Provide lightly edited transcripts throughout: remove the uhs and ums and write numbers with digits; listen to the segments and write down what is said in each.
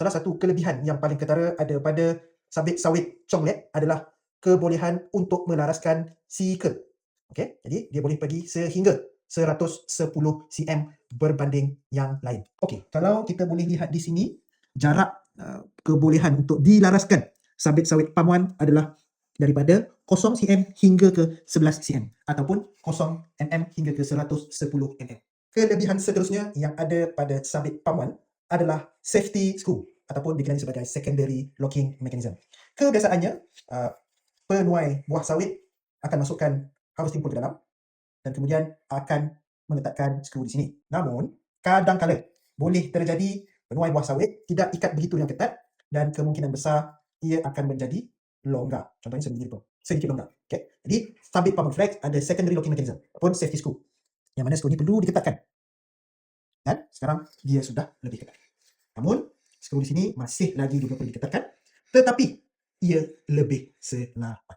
salah satu kelebihan yang paling ketara ada pada sabit sawit conglet adalah kebolehan untuk melaraskan sikal. Okey, jadi dia boleh pergi sehingga 110 cm berbanding yang lain. Okey, kalau kita boleh lihat di sini, jarak kebolehan untuk dilaraskan sabit sawit palm one adalah daripada 0 cm hingga ke 11 cm ataupun 0 mm hingga ke 110 mm. Kelebihan seterusnya yang ada pada sabit palm one adalah safety screw ataupun dikenali sebagai secondary locking mechanism. Kebiasaannya, penuai buah sawit akan masukkan harvesting pole ke dalam dan kemudian akan meletakkan skru di sini. Namun, kadang-kala boleh terjadi penuai buah sawit tidak ikat begitu yang ketat dan kemungkinan besar ia akan menjadi longgar. Contohnya sedikit longgar. Okay. Jadi, sabit palm flex ada secondary locking mechanism ataupun safety screw. Yang mana skru ini perlu diketatkan. Dan sekarang dia sudah lebih ketat. Namun, skru di sini masih lagi juga perlu diketatkan, tetapi ia lebih selamat.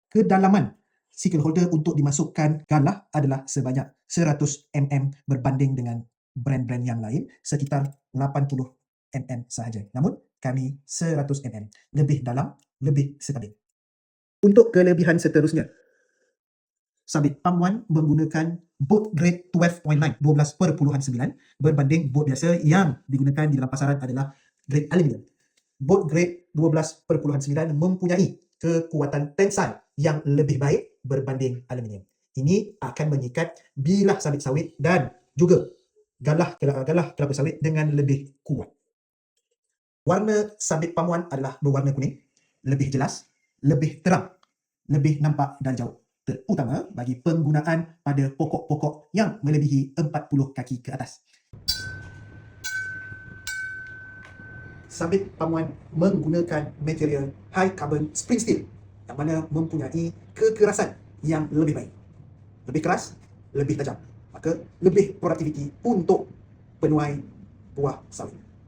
Kedalaman sickle holder untuk dimasukkan galah adalah sebanyak 100 mm berbanding dengan brand-brand yang lain sekitar 80 mm sahaja. Namun kami 100 mm, lebih dalam, lebih stabil. Untuk kelebihan seterusnya, sabit palm one menggunakan boat grade 12.9 12.9 berbanding boat biasa yang digunakan di dalam pasaran adalah grade aluminium. Boat grade 12.9 mempunyai kekuatan tensile yang lebih baik berbanding aluminium. Ini akan mengikat bilah sabit sawit dan juga galah kelapa sawit dengan lebih kuat. Warna sabit palm one adalah berwarna kuning, lebih jelas, lebih terang, lebih nampak dan jauh. Terutama bagi penggunaan pada pokok-pokok yang melebihi 40 kaki ke atas. Sabit palm one menggunakan material high carbon spring steel yang mana mempunyai kekerasan yang lebih baik. Lebih keras, lebih tajam. Maka lebih produktiviti untuk penuai buah sawit.